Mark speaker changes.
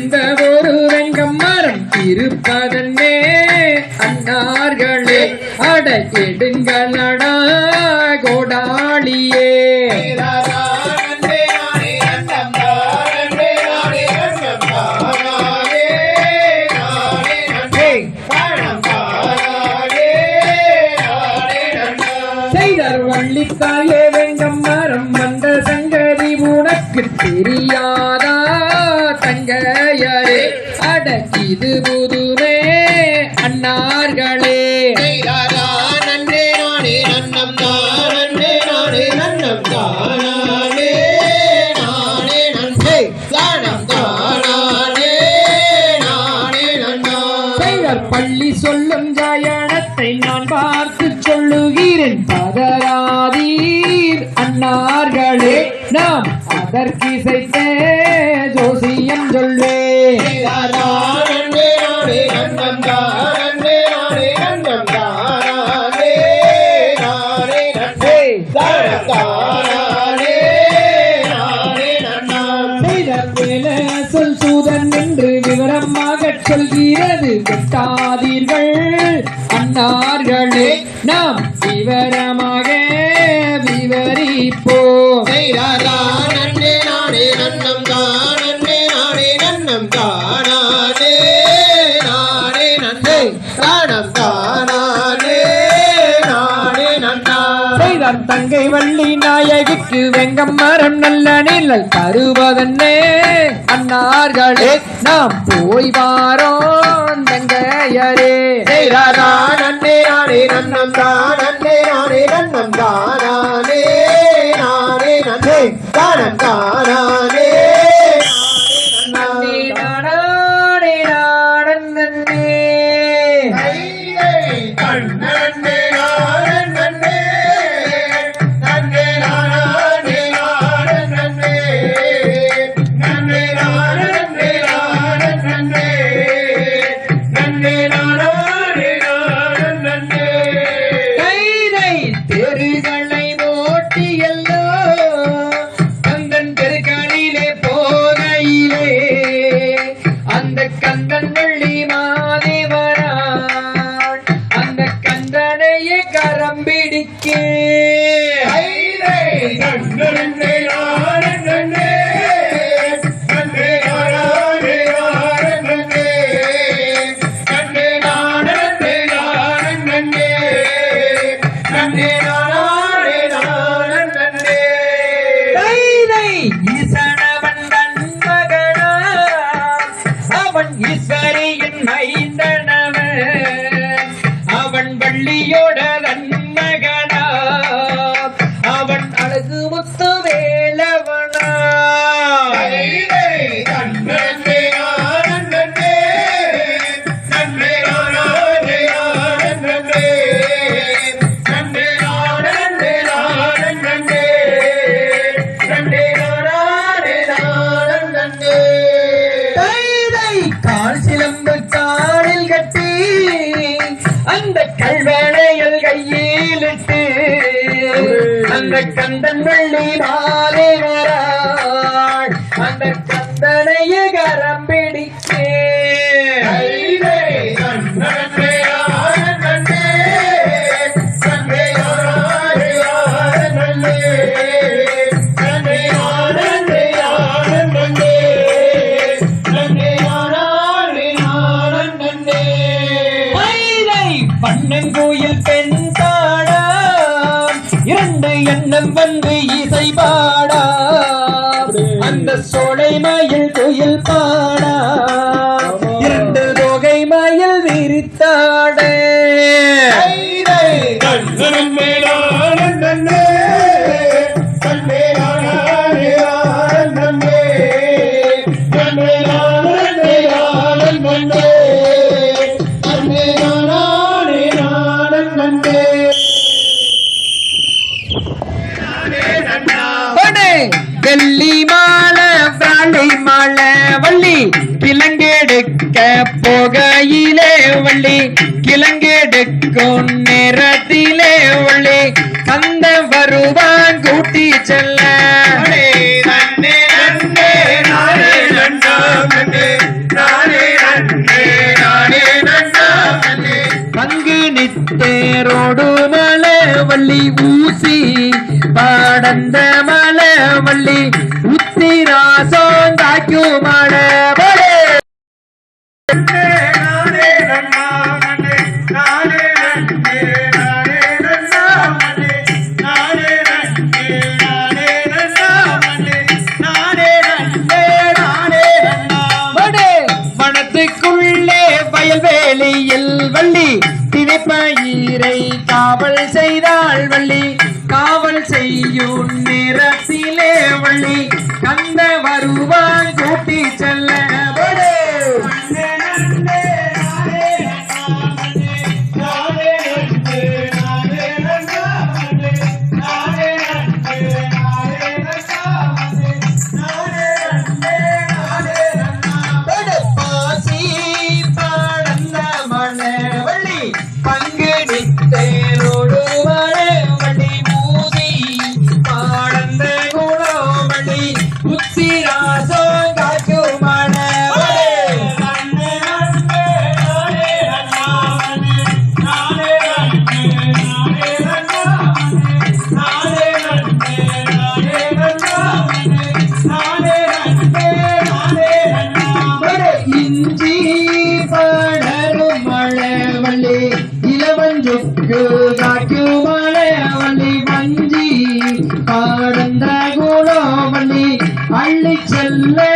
Speaker 1: இந்த ஒரு வெங்கம் மரம் இருப்பதன்னே அன்னார்களே அட எடுங்களடா கோடாளியே வள்ளித்தாயே வெங்கம் மரம் வந்த சங்கதி உனக்கு தெரியாதா தங்கையரே அட இது புதுமே அன்னார்களே நன்னே நானே நன்னம் தானே நானே நன்னம் தானே நானே நன்னே தானம் தானே நானே நன்னா பள்ளி சொல்லும் ஜாயனத்தை நான் பார்த்து சொல்லுகிறேன் பதராதீர் அன்னார்களே நாம் அதற்கிசைத்த ஜோசியம் சொல்வே சொல் சூதன் என்று விவரமாக சொல்கிறது வெட்டாதீர்கள் அன்னார்களே நாம் விவரமாக விவரிப்போம் நன்னே நானே நன்னம் தானே நானே நன்னம் தானே நானே நன்னே தானம் தானே நானே நன்னா தங்கை வள்ளி நாயகிக்கு வெங்கம் மரம் நல்ல நிழல் தருவதன்னே அன்னார்களே நாம் போய் வாரோம் தங்கையரே நன்னே நானே நன்னம் தானே நானே நன்னம் தானே நானே நன்னே தானம் தானே நானே நானே நன்னே நன்னே நன்னே தெருகளை ஓட்டியல்லோ கந்தன் தெருக்களிலே போகையிலே அந்த கந்தன் வள்ளி மாதேவரான் அந்த கந்தனையே கரம் பிடிக்க ஈசனவன் நன்மகனா அவன் ஈஸ்வரியின் மைந்தனவன் அவன் வள்ளியோட நன்மகனா அவன் அழகு முத்து வேலவனா கால் சிலம்பு காலில் கட்டி அந்த கல்வளையல் கையிலிட்டு அந்த கந்தன் வள்ளி மாலை வராள் அந்த கந்தனைய கரம் பிடிக்க பண்ணங்கோயில் பெண் தாடா இரண்டு எண்ணம் வந்து இசை பாடா அந்த சோலை மயில் கோயில் பாடா இரண்டு தொகை மயில் விரித்தாட வெள்ளி மாலை பிராளை மாலை வள்ளி கிழங்கெடுக்க போகையிலே வள்ளி கிழங்கெடுக்கும் நேரத்திலே வள்ளி அந்த வருவான் கூட்டி செல்ல வள்ளி ஊசி பாடந்த மலவள்ளி உத்திராசம் காய்க்கும் மலவள்ளி வனத்துக்குள்ளே வயல்வேலியில் வள்ளி திணைப்பயிரை காவல் செய்தாள் வள்ளி காவல் செய்யும் நேரத்திலே வள்ளி கந்த வருவான் கூட்டி செல்ல இளவஞ்சுக்கு காக்கும் மலைவள்ளி வஞ்சி பாடந்த குணவள்ளி அள்ளி செல்ல